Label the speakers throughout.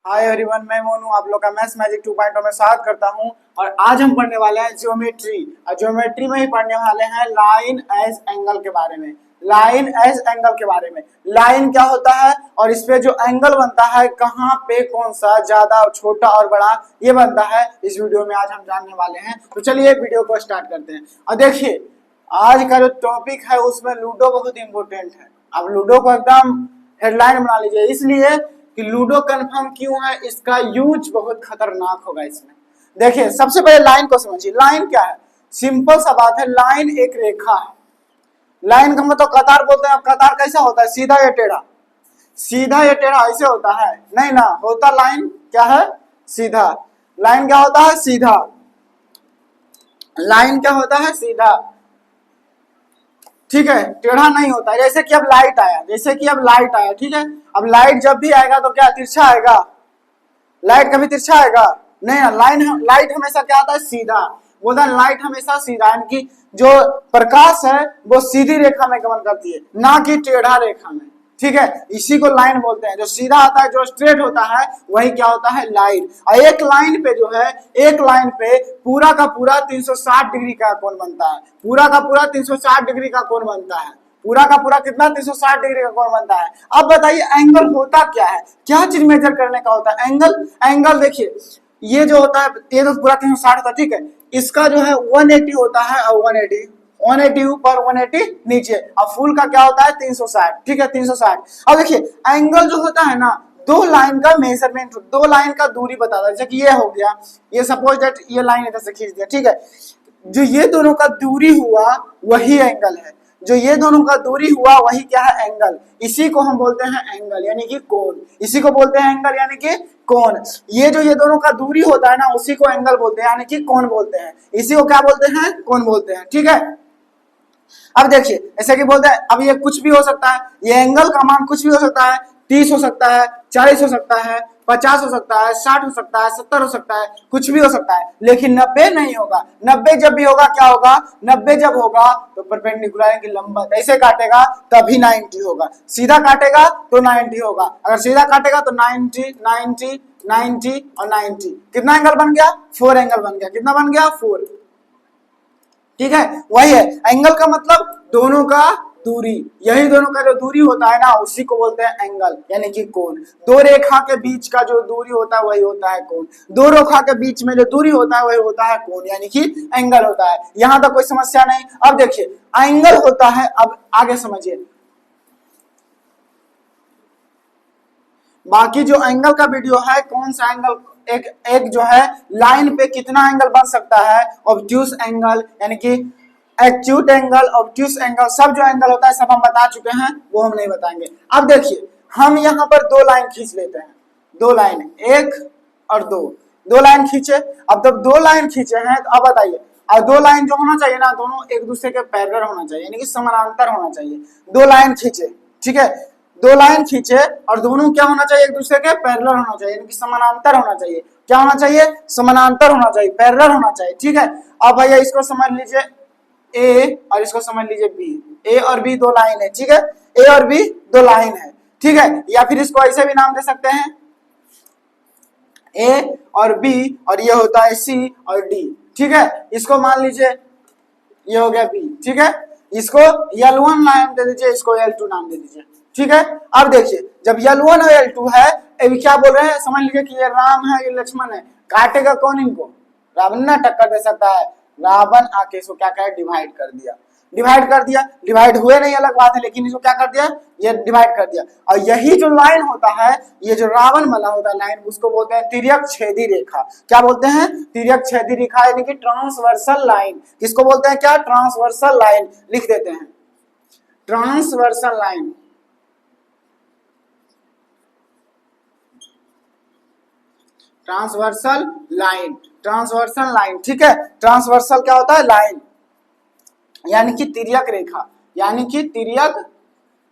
Speaker 1: Hi everyone, मैं मोनू आप लोग का मैथ्स मैजिक 2.0 में स्वागत करता हूं। और आज हम पढ़ने वाले हैं ज्योमेट्री। और ज्योमेट्री में ही पढ़ने वाले हैं लाइन एज एंगल के बारे में। लाइन एज एंगल के बारे में, लाइन क्या होता है और इस पे जो एंगल बनता है कहाँ पे कौन सा ज्यादा छोटा और बड़ा ये बनता है, इस वीडियो में आज हम जानने वाले हैं। तो चलिए वीडियो को स्टार्ट करते हैं। और देखिए आज का जो टॉपिक है उसमें लूडो बहुत इंपॉर्टेंट है। अब लूडो को एकदम हेडलाइन बना लीजिए, इसलिए कि लूडो कंफर्म क्यों है, इसका यूज बहुत खतरनाक होगा इसमें। देखिए सबसे पहले लाइन को समझिए। लाइन क्या है? सिंपल सा बात है, लाइन एक रेखा है। लाइन का मतलब कतार बोलते हैं। अब कतार कैसा होता है? सीधा या टेढ़ा? सीधा या टेढ़ा ऐसे होता है? नहीं ना, होता लाइन क्या है? सीधा। लाइन क्या होता है? सीधा। लाइन क्या होता है? सीधा, ठीक है, टेढ़ा नहीं होता। जैसे कि अब लाइट आया, ठीक है। अब लाइट जब भी आएगा तो क्या तिरछा आएगा? लाइट कभी तिरछा आएगा? नहीं ना। लाइट हमेशा क्या आता है? सीधा। बोलता है लाइट हमेशा सीधा, यानी कि जो प्रकाश है वो सीधी रेखा में गमन करती है, ना कि टेढ़ा रेखा में, ठीक है। इसी को लाइन बोलते हैं। जो सीधा आता है, जो स्ट्रेट होता है, वही क्या होता है? लाइन। और एक लाइन पे जो है, एक लाइन पे पूरा का पूरा 360 डिग्री का कोण बनता है। पूरा का पूरा 360 डिग्री का कोण बनता है। पूरा का पूरा कितना? 360 डिग्री का कोण बनता है। अब बताइए एंगल होता क्या है? क्या चीज मेजर करने का होता है? एंगल। एंगल देखिए, ये जो होता है ये तो पूरा 360 होता है, ठीक है। इसका जो है 180 होता है और 180 ऊपर 180 नीचे। अब फुल का क्या होता है? 360, ठीक है, 360। अब देखिए एंगल जो होता है ना, दो लाइन का मेजरमेंट, दो लाइन का दूरी बताता है। जैसे कि ये हो गया, ये सपोज दैट ये लाइन इधर से खींच दिया, ठीक है। जो ये दोनों का दूरी हुआ वही एंगल है। जो ये दोनों का दूरी हुआ वही क्या है? एंगल। इसी को हम बोलते हैं एंगल, यानी कि कोण। इसी को बोलते हैं एंगल, यानी कि कोण। ये जो ये दोनों का दूरी होता है ना, उसी को एंगल बोलते हैं, यानी कि कोण बोलते हैं। इसी को क्या बोलते हैं? कोण बोलते हैं, ठीक है। अब देखिए ऐसे कि बोलते हैं, अब ये कुछ भी हो सकता है, ये एंगल का मान कुछ भी हो सकता है। 30 हो सकता है, 40 हो सकता है, 50 हो सकता है, 60 हो सकता है, 70 हो सकता है, कुछ भी हो सकता है, लेकिन 90 नहीं होगा। 90 जब भी होगा क्या होगा? 90 जब होगा तो परपेंडिकुलर की लंबवत ऐसे काटेगा तभी 90 होगा। सीधा काटेगा तो 90 होगा। अगर सीधा काटेगा तो 90 90 90 और 90। कितना एंगल बन गया? 4 एंगल बन गया। कितना बन गया? 4, ठीक है। वही है एंगल का मतलब, दोनों का दूरी। यही दोनों का जो दूरी होता है ना, उसी को बोलते हैं एंगल, यानी कि कोण। दो रेखा के बीच का जो दूरी होता है वही होता है कोण। दो रेखा के बीच में जो दूरी होता है वही होता है कोण, यानी कि एंगल होता है। यहां तक कोई समस्या नहीं। अब देखिए एंगल होता है, अब आगे समझिए। बाकी जो एंगल का वीडियो है, कौन सा एंगल, एक जो है लाइन पे कितना एंगल बन सकता है, ऑब्ट्यूस एंगल, यानी कि एक्यूट एंगल, ऑब्ट्यूस एंगल, सब जो एंगल होता है सब हम बता चुके हैं, वो हम नहीं बताएंगे। अब देखिए हम यहाँ पर दो लाइन खींच लेते हैं। दो लाइन, एक और दो लाइन खींचे। अब जब दो लाइन खींचे हैं तो अब बताइए, और दो लाइन जो होना चाहिए ना, दोनों एक दूसरे के पैरेलल होना चाहिए, यानी कि समानांतर होना चाहिए। दो लाइन खींचे, ठीक है, दो लाइन खींचे और दोनों क्या होना चाहिए? एक दूसरे के पैरेलल होना चाहिए, यानी कि समानांतर होना चाहिए। क्या होना चाहिए? समानांतर होना चाहिए, पैरेलल होना चाहिए, ठीक है। अब भैया इसको समझ लीजिए ए और इसको समझ लीजिए बी। ए और बी दो लाइन है, ठीक है। ए और बी दो लाइन है, ठीक है। या फिर इसको ऐसे भी नाम दे सकते हैं, ए और बी, और ये होता है सी और डी, ठीक है। इसको मान लीजिए ये हो गया बी, ठीक है। इसको L1 नाम दे दीजिए, इसको L2 नाम दे दीजिए, ठीक है। अब देखिए जब L1 और L2 है, अभी क्या बोल रहे हैं? समझ लीजिए कि ये राम है, ये लक्ष्मण है। काटेगा कौन इनको? रावण ना टक्कर दे सकता है। रावण आके इसको क्या करे? डिवाइड कर दिया। डिवाइड कर दिया, डिवाइड हुए नहीं अलग बात है, लेकिन इसको क्या कर दिया? ये डिवाइड कर दिया। और यही जो लाइन होता है, ये जो रावण वाला होता है लाइन, उसको बोलते हैं तिर्यक छेदी रेखा। क्या बोलते हैं? तिर्यक छेदी रेखा, यानी कि ट्रांसवर्सल लाइन। किसको बोलते हैं? क्या? Transversal line. लिख देते हैं transversal line. Transversal line, transversal line, ठीक है। ट्रांसवर्सल क्या होता है? लाइन, यानी कि तिर्यक रेखा, यानी कि तिर्यक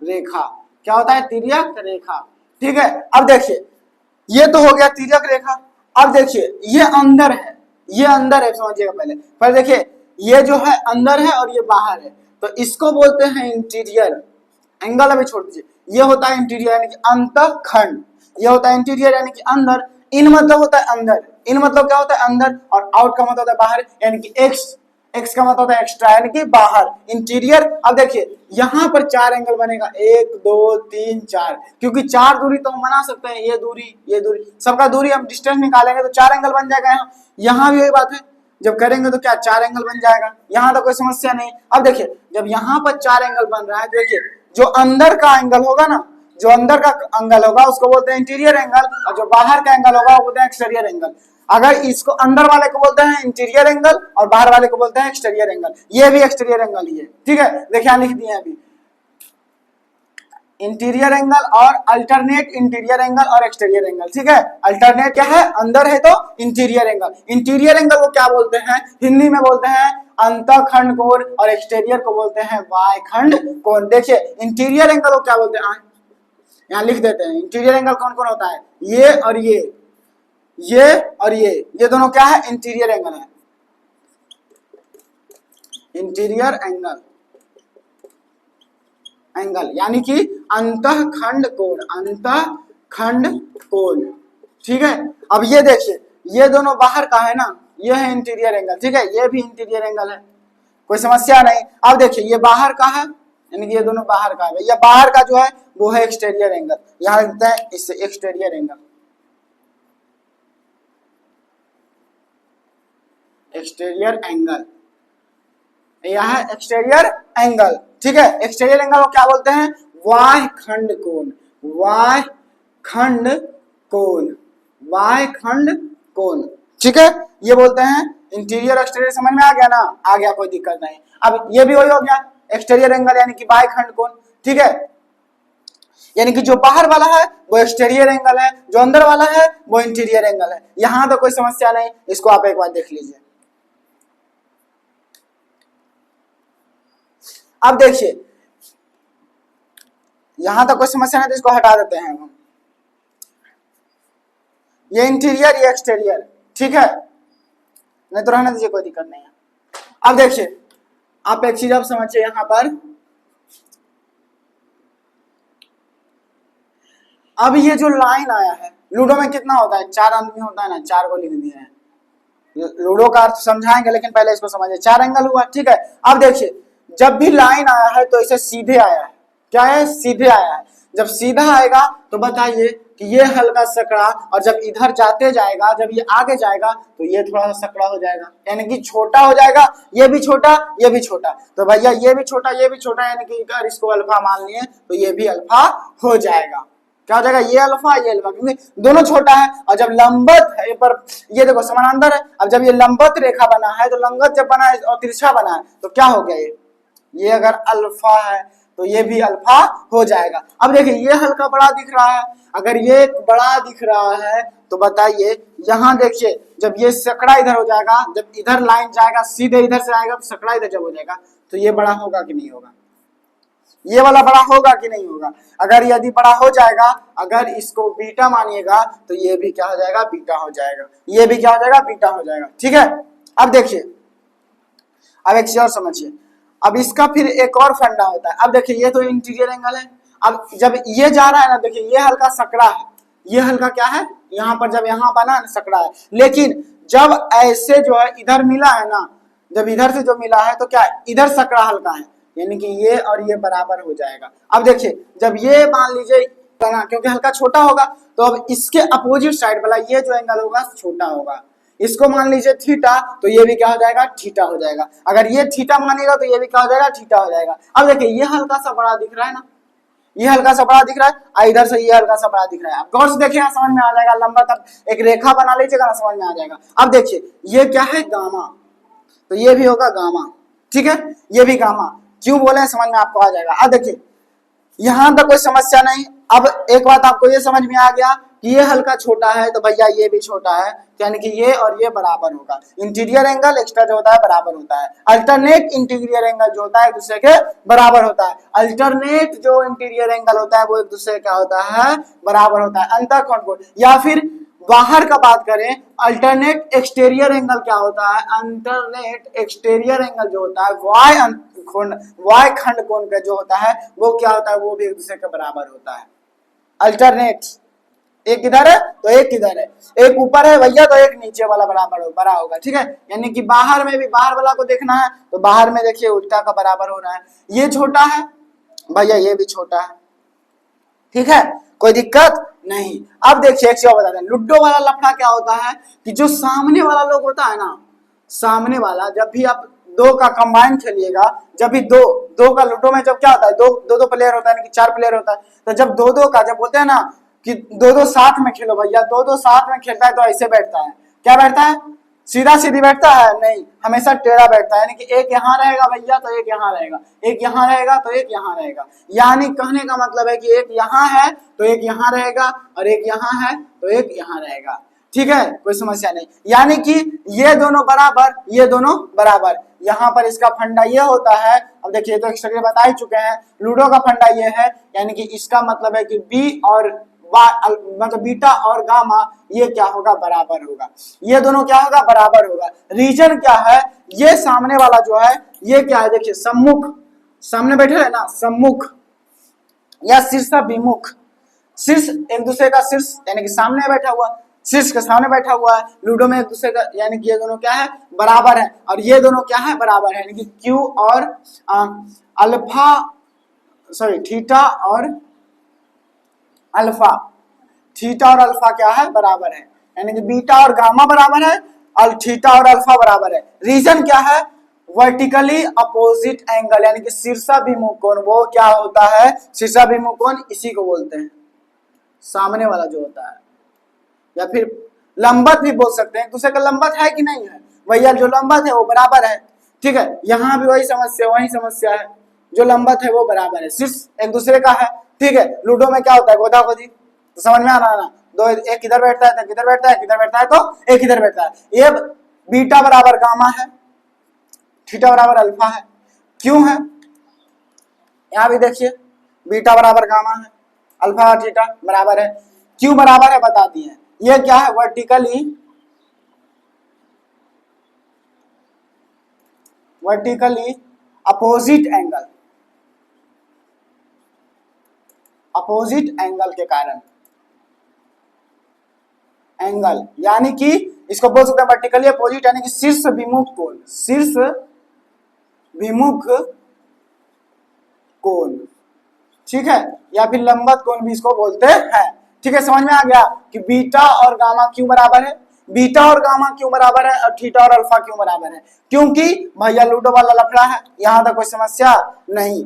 Speaker 1: रेखा। क्या होता है? तिर्यक रेखा, ठीक है। अब देखिए ये तो हो गया तिर्यक रेखा। अब देखिए ये अंदर है, ये अंदर है, समझिएगा पहले। पर देखिए ये जो है अंदर है और ये बाहर है, तो इसको बोलते हैं इंटीरियर। एंगल अभी छोड़ दीजिए, ये होता है इंटीरियर, यानी कि अंतःखंड। ये होता है इंटीरियर यानी कि अंदर, इन मतलब होता है अंदर, इन मतलब क्या होता है अंदर, और आउट का मतलब होता है बाहर यानी कि एक्स, एक्स का मतलब होता है एक्स्ट्रा यानी कि बाहर, इंटीरियर। अब देखिए यहाँ पर 4 एंगल बनेगा, 1 2 3 4, क्योंकि 4 दूरी तो हम बना सकते हैं, ये दूरी सबका दूरी हम डिस्टेंस निकालेंगे तो 4 एंगल बन जाएगा। यहाँ भी वही बात है, जब करेंगे तो क्या 4 एंगल बन जाएगा, यहाँ तो कोई समस्या नहीं। अब देखिए जब यहाँ पर 4 एंगल बन रहा है, देखिए जो अंदर का एंगल होगा ना, जो अंदर का एंगल होगा उसको बोलते हैं इंटीरियर एंगल, और जो बाहर का एंगल होगा वो बोलते हैं एक्सटीरियर एंगल। अगर इसको अंदर वाले को बोलते हैं इंटीरियर एंगल और बाहर वाले को बोलते हैं एक्सटीरियर एंगल, ये भी एक्सटीरियर एंगल ही है, ठीक है। देखिए यहाँ लिख दिए अभी इंटीरियर एंगल और अल्टरनेट इंटीरियर एंगल और एक्सटीरियर एंगल, ठीक है। अल्टरनेट क्या है, अंदर है तो इंटीरियर एंगल, इंटीरियर एंगल को क्या बोलते हैं हिंदी में बोलते हैं अंतःखंड कोण, और एक्सटीरियर को बोलते हैं बाह्य खंड कोण। देखिए इंटीरियर एंगल को क्या बोलते हैं, यहाँ लिख देते हैं इंटीरियर एंगल कौन कौन होता है, ये और ये और ये दोनों क्या है इंटीरियर एंगल है, इंटीरियर एंगल, एंगल यानी कि अंतःखंड कोण, अंतःखंड कोण, ठीक है। अब ये देखिए ये दोनों बाहर का है ना, ये है इंटीरियर एंगल, ठीक है, ये भी इंटीरियर एंगल है, कोई समस्या नहीं। अब देखिए ये बाहर का है यानी कि ये दोनों बाहर का है, या बाहर का जो है वो है एक्सटीरियर एंगल, यहां लिखते हैं इससे एक्सटीरियर एंगल, एक्सटीरियर एंगल, यह है एक्सटीरियर एंगल, ठीक है। एक्सटीरियर एंगल को क्या बोलते हैं, बाह्य खंड कोण, बाह्य खंड कोण, बाह्य खंड कोण, ठीक है। ये बोलते हैं इंटीरियर एक्सटीरियर, समझ में आ गया ना, आ गया कोई दिक्कत नहीं। अब ये भी वही हो गया एक्सटीरियर एंगल यानी कि बाह्य खंड कोण, ठीक है, यानी कि जो बाहर वाला है वो एक्सटीरियर एंगल है, जो अंदर वाला है वो इंटीरियर एंगल है। यहां तो कोई समस्या नहीं, इसको आप एक बार देख लीजिए। अब देखिए यहां तक कोई समस्या नहीं तो इसको हटा देते हैं हम, ये इंटीरियर ये एक्सटीरियर, ठीक है, नहीं तो रहने दीजिए कोई दिक्कत नहीं है। अब देखिए आप एक चीज आप समझिए, यहां पर अब ये जो लाइन आया है, लूडो में कितना होता है 4 आदमी होता है ना, 4 को लिख दिए हैं, लूडो का अर्थ समझाएंगे लेकिन पहले इसको समझिए, 4 एंगल हुआ, ठीक है। अब देखिए जब भी लाइन आया है तो इसे सीधे आया है, क्या है सीधे आया है, जब सीधा आएगा तो बताइए कि ये हल्का सकड़ा, और जब इधर जाते जाएगा, जब ये आगे जाएगा तो ये थोड़ा सा सकड़ा हो जाएगा, यानी कि छोटा हो जाएगा, ये भी छोटा ये भी छोटा, तो भैया ये भी छोटा ये भी छोटा, यानी कि अगर इसको अल्फा मान लिए तो ये भी अल्फा हो जाएगा, क्या हो जाएगा ये अल्फा ये अल्फा, क्योंकि दोनों छोटा है। और जब लंबवत है पर ये देखो समानांतर है, अब जब ये लंबवत रेखा बना है तो लंबवत जब बना है और तिरछा बना है तो क्या हो गया, ये अगर अल्फा है तो ये भी अल्फा हो जाएगा। अब देखिए ये हल्का बड़ा दिख रहा है, अगर ये बड़ा दिख रहा है तो बताइए यहाँ देखिए जब ये सकड़ा इधर हो जाएगा, जब इधर लाइन जाएगा सीधे इधर से आएगा तो सकड़ा इधर जब हो जाएगा तो ये बड़ा होगा कि नहीं होगा, ये वाला बड़ा होगा कि नहीं होगा। अगर यदि बड़ा हो जाएगा, अगर इसको बीटा मानिएगा तो ये भी क्या हो जाएगा बीटा हो जाएगा, ये भी क्या हो जाएगा बीटा हो जाएगा, ठीक है। अब देखिए अब एक चीज और समझिए, अब इसका फिर एक और फंडा होता है। अब देखिए ये तो इंटीरियर एंगल है, अब जब ये जा रहा है ना, देखिए ये हल्का सकड़ा है, ये हल्का क्या है यहाँ पर जब यहाँ बना सकड़ा है, लेकिन जब ऐसे जो है इधर मिला है ना, जब इधर से जो मिला है तो क्या इधर सकड़ा हल्का है, यानी कि ये और ये बराबर हो जाएगा। अब देखिए जब ये मान लीजिए क्योंकि हल्का छोटा होगा तो अब इसके अपोजिट साइड वाला ये जो एंगल होगा छोटा होगा, इसको मान लीजिए थीटा तो ये भी क्या हो जाएगा थीटा हो जाएगा, अगर ये थीटा मानेगा तो ये भी क्या हो जाएगा थीटा हो जाएगा। अब देखिए ये हल्का सा बड़ा दिख रहा है ना, ये हल्का सा बड़ा दिख रहा है, इधर से ये हल्का सा बड़ा दिख रहा है, आप गौर से देखिएगा समझ में आ जाएगा, लंबा तब एक रेखा बना लीजिएगा ना समझ में आ जाएगा। अब देखिए ये क्या है गामा, तो ये भी होगा गामा, ठीक है, ये भी गामा, क्यों बोले समझ में आपको आ जाएगा। अब देखिए यहां तक कोई समस्या नहीं। अब एक बात आपको ये समझ में आ गया कि ये हल्का छोटा है तो भैया ये भी छोटा है, यानी कि ये और ये बराबर होगा, इंटीरियर एंगल एक्स्ट्रा जो होता है बराबर होता है, अल्टरनेट इंटीरियर एंगल जो होता है एक दूसरे के बराबर होता है, अल्टरनेट जो इंटीरियर एंगल होता है वो एक दूसरे का होता है बराबर होता है, अंतःखंड कोण। या फिर बाहर का बात करें अल्टरनेट एक्सटीरियर एंगल क्या होता है, अल्टरनेट एक्सटीरियर एंगल जो होता है वाय खंड कोण का जो होता है वो क्या होता है, वो भी एक दूसरे के बराबर होता है। अल्टरनेट एक इधर है तो एक इधर है, एक ऊपर है भैया तो एक नीचे वाला बराबर बड़ा होगा, ठीक है। यानी कि बाहर में भी बाहर वाला को देखना है तो बाहर में देखिए उल्टा का बराबर हो रहा है, ये छोटा है भैया ये भी छोटा है, ठीक है, कोई दिक्कत नहीं। अब देखिए एक चीज बताते हैं, लूडो वाला लफड़ा क्या होता है कि जो सामने वाला लोग होता है ना, सामने वाला जब भी आप दो का कंबाइन खेलिएगा, जब भी दो दो का लूडो में जब क्या होता है, दो प्लेयर होता है कि 4 प्लेयर होता है, तो जब दो का जब बोलते हैं ना कि दो साथ में खेलो भैया, दो साथ में खेलता है तो ऐसे बैठता है, क्या बैठता है, सीधा सीधी बैठता है, नहीं हमेशा टेढ़ा बैठता है, यानी कि एक यहाँ रहेगा भैया तो एक यहाँ रहेगा, एक यहाँ रहेगा तो एक यहाँ रहेगा, यानी कहने का मतलब है कि एक यहाँ है तो एक यहाँ रहेगा और एक यहाँ है तो एक यहाँ रहेगा, ठीक है, कोई समस्या नहीं। यानी कि ये दोनों बराबर, ये दोनों बराबर, यहाँ पर इसका फंडा ये होता है। अब देखिए तो एक्स्ट्रा बता ही चुके हैं, लूडो का फंडा ये है, यानी कि इसका मतलब है कि बी और मतलब बीटा और गामा ये क्या होगा, बराबर होगा, ये दोनों क्या होगा, बराबर होगा। रीजन क्या है, ये सामने वाला जो है ये क्या है, देखिए सम्मुख, सामने बैठे है ना, सम्मुख या शीर्षाभिमुख, शीर्ष एक दूसरे का शीर्ष यानी कि सामने बैठा हुआ, शीर्ष के सामने बैठा हुआ है। लूडो में एक दूसरे का यानी कि ये दोनों क्या है, बराबर है, और ये दोनों क्या है, बराबर है, यानी कि क्यू और अल्फा सॉरी थीटा और अल्फा, थीटा और अल्फा क्या है, बराबर है, यानी कि बीटा और गामा बराबर है और थीटा और अल्फा बराबर है। रीजन क्या है, वर्टिकली अपोजिट एंगल, यानी कि शीर्षाभिमुख कोण, वो क्या होता है, शीर्षाभिमुख कोण इसी को बोलते हैं, सामने वाला जो होता है, या फिर लंबत भी बोल सकते हैं, दूसरे का लंबत है कि नहीं है भैया, जो लंबत है वो बराबर है, ठीक है, यहाँ भी वही समस्या है, जो लंबत है वो बराबर है, शीर्ष एक दूसरे का है, ठीक है। लूडो में क्या होता है, गोदा गोदी, तो समझ में आना ना, दो एक इधर बैठता है तो किधर बैठता है, किधर बैठता है तो एक इधर बैठता है। ये बीटा बराबर गामा है, थीटा बराबर अल्फा है, क्यों है, यहाँ भी देखिए बीटा बराबर गामा है, अल्फा और थीटा बराबर है, क्यों बराबर है बता दिए। ये क्या है, vertically opposite angle, opposite angle के कारण, एंगल यानी कि इसको बोल सकते हैं वर्टिकली अपोजिट, यानी कि शीर्ष विमुख कोण, शीर्ष विमुख कोण, ठीक है, या फिर लंबत कोण भी इसको बोलते हैं, ठीक है। समझ में आ गया कि बीटा और गामा क्यों बराबर है, बीटा और गामा क्यों बराबर है और थीटा और अल्फा क्यों बराबर है, क्योंकि भैया लूडो वाला लफड़ा है, यहां तक कोई समस्या नहीं।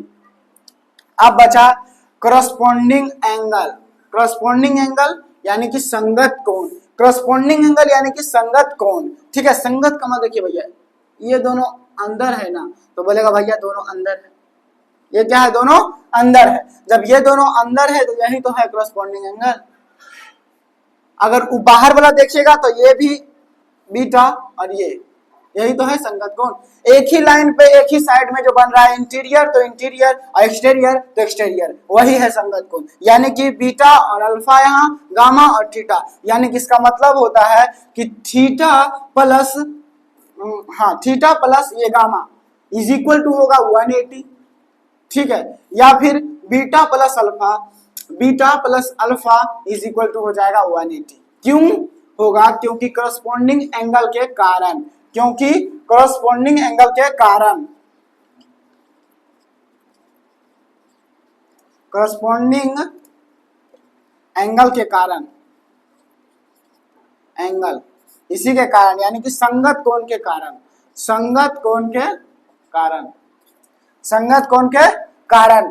Speaker 1: अब बचा करस्पॉन्डिंग एंगल, करस्पॉन्डिंग एंगल यानी कि संगत कोण, करस्पॉन्डिंग एंगल यानी कि संगत कोण, ठीक है। संगत का मतलब देखिए भैया ये दोनों अंदर है ना, तो बोलेगा भैया दोनों अंदर है, ये क्या है, दोनों अंदर है, जब ये दोनों अंदर है तो यही तो है करस्पॉन्डिंग एंगल। अगर बाहर वाला देखिएगा तो ये भी बीटा और ये यही तो है संगत कोण, एक ही लाइन पे एक ही साइड में जो बन रहा है, इंटीरियर तो इंटीरियर और एक्सटीरियर तो एक्सटीरियर, वही है संगत कोण, यानी कि बीटा और अल्फा यहाँ, गामा और थीटा, यानी कि इसका मतलब होता है कि थीटा प्लस थीटा प्लस ये गामा इज इक्वल टू होगा 180, ठीक है, या फिर beta plus alpha is equal to हो जाएगा 180, क्यों होगा, क्योंकि करस्पॉन्डिंग एंगल के कारण, क्योंकि करस्पॉन्डिंग एंगल के कारण, करस्पॉन्डिंग एंगल के कारण, एंगल इसी के कारण, यानी कि संगत कोण के कारण, संगत कोण के कारण, संगत कोण के कारण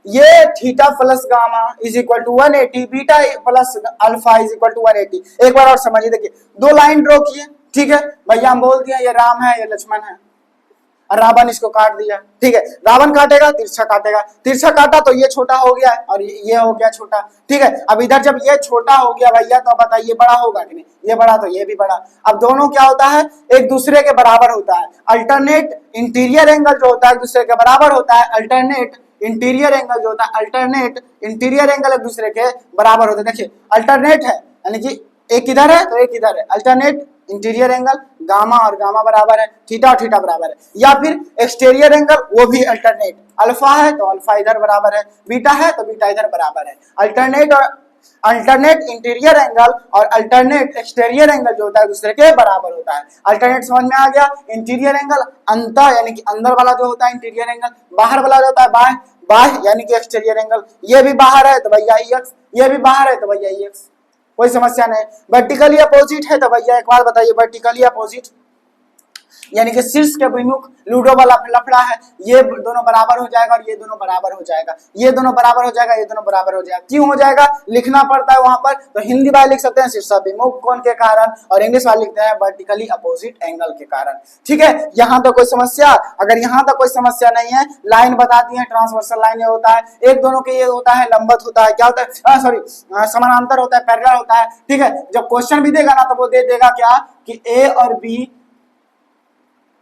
Speaker 1: ये theta plus gamma is equal to 180, beta plus alpha is equal to 180। एक बार और समझिए, देखिए दो लाइन ड्रॉ किए, ठीक है भैया, हम बोल दिया ये राम है ये लक्ष्मण है, और रावण इसको काट दिया, ठीक है, रावण काटेगा तिरछा काटेगा, तिरछा काटा तो ये छोटा हो गया और ये हो गया छोटा, ठीक है। अब इधर जब ये छोटा हो गया भैया तो बताइए बड़ा होगा कि नहीं, ये बड़ा तो ये भी बड़ा, अब दोनों क्या होता है, एक दूसरे के बराबर होता है, अल्टरनेट इंटीरियर एंगल जो होता है एक दूसरे के बराबर होता है, अल्टरनेट इंटीरियर एंगल जो होता है, अल्टरनेट इंटीरियर एंगल एक दूसरे के बराबर होता है। देखिए अल्टरनेट है यानी कि एक इधर है तो एक इधर है, अल्टरनेट इंटीरियर एंगल गामा और गामा बराबर है, थीटा और थीटा बराबर है, या फिर एक्सटीरियर एंगल वो भी अल्टरनेट, अल्फा है तो अल्फा इधर बराबर है, बीटा है तो बीटा इधर बराबर है, अल्टरनेट और अल्टरनेट इंटीरियर एंगल और अल्टरनेट एक्सटीरियर एंगल जो होता है दूसरे के बराबर होता है। अल्टरनेट समझ में आ गया। इंटीरियर एंगल अंतर यानी कि अंदर वाला जो होता है इंटीरियर एंगल, बाहर वाला जो होता है बाह्य, बाह्य यानी कि एक्सटीरियर एंगल। ये भी बाहर है तो भैया एक्स, ये भी बाहर है तो भैया एक्स, कोई समस्या नहीं। वर्टिकली अपोजिट है तो भैया एक बार बताइए, वर्टिकली अपोजिट यानी कि शीर्ष के विमुख लूडो वाला लफड़ा है, ये दोनों बराबर हो जाएगा और ये दोनों बराबर हो जाएगा, ये दोनों बराबर हो जाएगा, ये दोनों बराबर हो जाएगा। क्यों हो जाएगा लिखना पड़ता है वहां पर, तो हिंदी वाले लिख सकते हैं शीर्षाभिमुख कोण के कारण और इंग्लिश वाले लिखते हैं वर्टिकली अपोजिट एंगल के कारण। ठीक है, यहाँ तो कोई समस्या, अगर यहाँ तक कोई समस्या नहीं है, लाइन बता दी है ट्रांसवर्सल लाइन ये होता है, एक दोनों के ये होता है लंबवत होता है, क्या होता है सॉरी समानांतर होता है, पैरेलल होता है। ठीक है, जब क्वेश्चन भी देगा ना तो वो दे देगा क्या कि ए और बी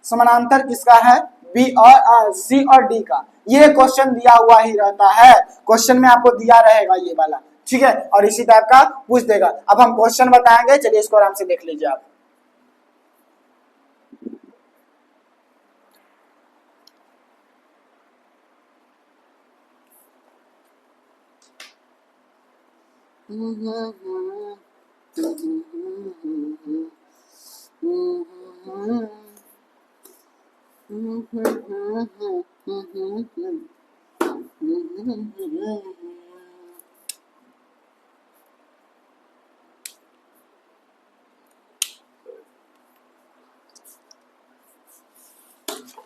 Speaker 1: समानांतर किसका है, बी और सी और डी का, ये क्वेश्चन दिया हुआ ही रहता है, क्वेश्चन में आपको दिया रहेगा ये वाला। ठीक है, और इसी टाइप का पूछ देगा। अब हम क्वेश्चन बताएंगे, चलिए इसको आराम से देख लीजिए आप।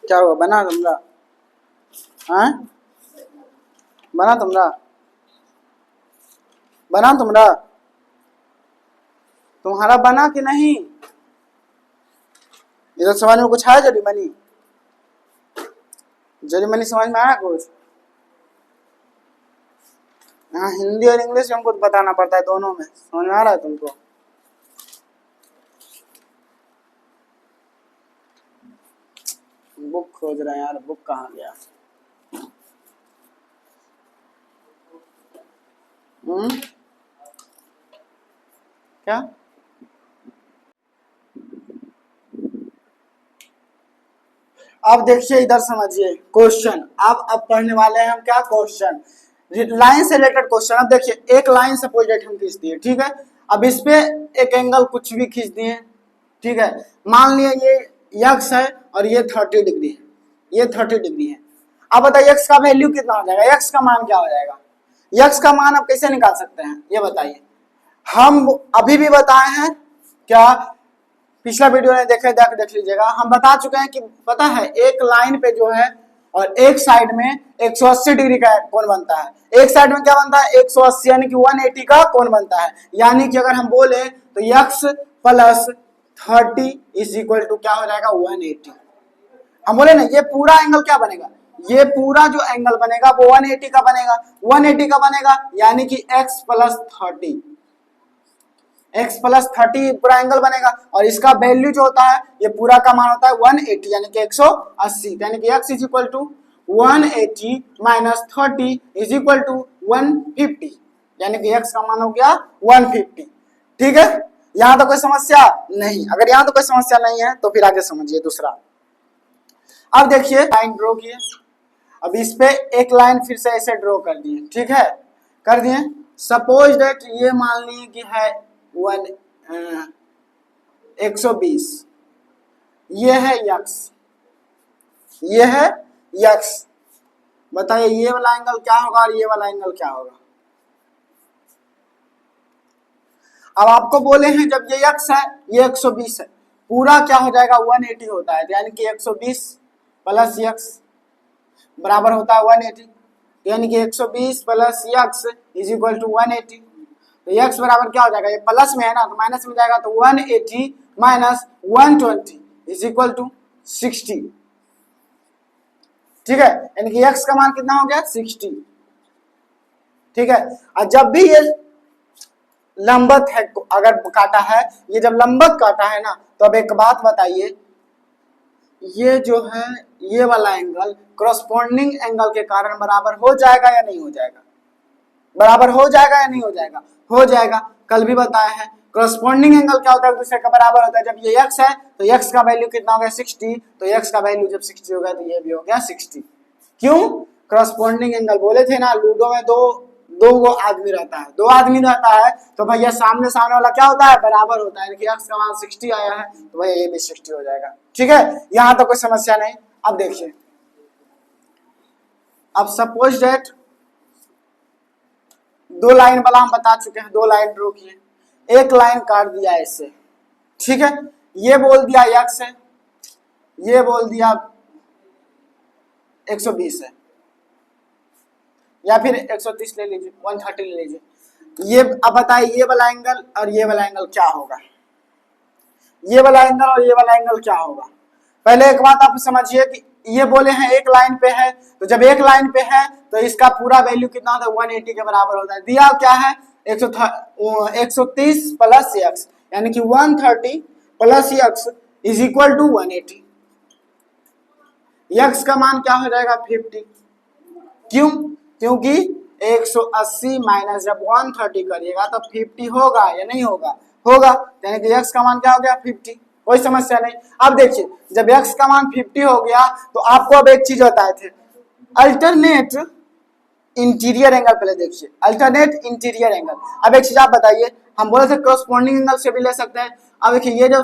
Speaker 1: क्या हुआ, बना तुमरा? हाँ बना तुमरा, बना तुमरा, तुम्हारा बना कि नहीं? इधर समझ में कुछ आया? जरीमनी, जरीमनी समझ में आया कुछ? हाँ, हिंदी और इंग्लिश हमको बताना पड़ता है, दोनों में समझ में आ रहा है तुमको? बुक खोज रहे हैं यार, बुक कहाँ गया? क्या अब देखिए इधर समझिए क्वेश्चन। अब पढ़ने वाले हैं हम क्या क्वेश्चन, लाइन से रिलेटेड क्वेश्चन। अब देखिए एक लाइन सपोज डेट हम खींच दिए, ठीक है, अब इस पे एक एंगल कुछ भी खींच दिए, ठीक है, मान लिया ये यक्स है और ये 30 डिग्री है, ये 30 डिग्री है। अब बताइए यक्स का वैल्यू कितना हो जाएगा, यक्स का मान क्या हो जाएगा? यक्स का मान आप कैसे निकाल सकते हैं ये बताइए। हम अभी भी बताए हैं क्या, पिछला वीडियो ने देख लीजिएगा, हम बता चुके हैं कि पता है एक लाइन पे जो है और एक साइड में 180 डिग्री का कोण बनता है, एक साइड में क्या बनता है 180 यानी कि 180 का कोण बनता है। यानी कि अगर हम बोले तो x plus 30 is equal to क्या हो जाएगा 180। हम बोले ना ये पूरा एंगल क्या बनेगा, ये पूरा जो एंगल बनेगा वो 180 का बनेगा, 180 का बनेगा यानी कि x प्लस 30, x प्लस 30 पूरा एंगल बनेगा और इसका वैल्यू जो होता है ये पूरा का मान होता है 180 यानी कि 180, यानी कि x is equal to 180 minus 30 is equal to 150, यानी कि x का मान हो गया 150। ठीक है, यहां तो कोई समस्या नहीं, अगर यहां तो कोई समस्या नहीं है तो फिर आगे समझिए दूसरा। अब देखिए लाइन ड्रॉ किए, अब इस पे एक लाइन फिर से ऐसे ड्रॉ कर दिए, ठीक है, कर दिए। सपोज दैट ये मान लीजिए कि है 120, ये है यक्स, ये है यक्स, बताइए ये वाला एंगल क्या होगा और ये वाला एंगल क्या होगा? अब आपको बोले हैं जब ये यक्स है ये 120 है, पूरा क्या हो जाएगा 180 होता है, यानी कि 120 प्लस यक्स बराबर होता है 180, यानी कि 120 plus x is equal to 180। तो x बराबर क्या हो जाएगा, ये प्लस में है ना तो माइनस में जाएगा, तो 180 माइनस 120 इज इक्वल टू 60। ठीक है, यानी कि x का मान कितना हो गया 60। ठीक है, और जब भी ये लंबवत है, अगर काटा है, ये जब लंबवत काटा है ना तो अब एक बात बताइए, ये जो है ये वाला एंगल क्रॉसपोंडिंग एंगल के कारण बराबर हो जाएगा या नहीं हो जाएगा? बराबर हो जाएगा या नहीं हो जाएगा? हो जाएगा। कल भी बताया है क्रॉसपोंडिंग एंगल क्या होता है, दूसरे का बराबर होता है। जब ये x है तो x का वैल्यू कितना हो गया 60, तो x का वैल्यू जब 60 हो गया तो ये भी हो गया 60। क्यों? क्रॉसपोंडिंग एंगल बोले थे ना, लूडो में दो गो आदमी रहता है, दो आदमी रहता है तो भैया सामने सामने वाला क्या होता है, बराबर होता है। एक्स का मान 60 आया है तो भैया ये भी 60 हो जाएगा। ठीक है, यहां तो कोई समस्या नहीं। अब देखिए, अब सपोज डेट दो लाइन वाला हम बता चुके हैं, दो लाइन ड्रॉ किए, एक लाइन काट दिया ऐसे। ठीक है, ये बोल दिया एक्स है, ये बोल दिया 120 है, या फिर 130 ले लीजिए, 130 ले लीजिए। ये अब बताइए ये वाला एंगल और ये वाला एंगल क्या होगा, ये वाला एंगल और ये वाला एंगल क्या होगा। पहले एक बात आप समझिए कि ये बोले हैं एक लाइन पे है, तो जब एक लाइन पे है तो इसका पूरा वैल्यू कितना होता है, 180 के बराबर होता है। दिया क्या है 130 प्लस एक्स, यानी कि 130 plus x is equal to 180। X का मान क्या हो जाएगा 50। क्यों, क्योंकि 180 माइनस जब 130 करिएगा तो 50 होगा या नहीं होगा, होगा, यानी कि एक्स का मान क्या हो गया 50। कोई समस्या नहीं। अब देखिए जब एक्स का मान 50 हो गया तो आपको अब एक चीज बताए थे, अल्टरनेट इंटीरियर एंगल। पहले देखिए अल्टरनेट इंटीरियर एंगल। अब एक चीज आप बताइए, हम बोले थे कॉरस्पॉन्डिंग एंगल से भी ले सकते हैं। अब देखिए ये जो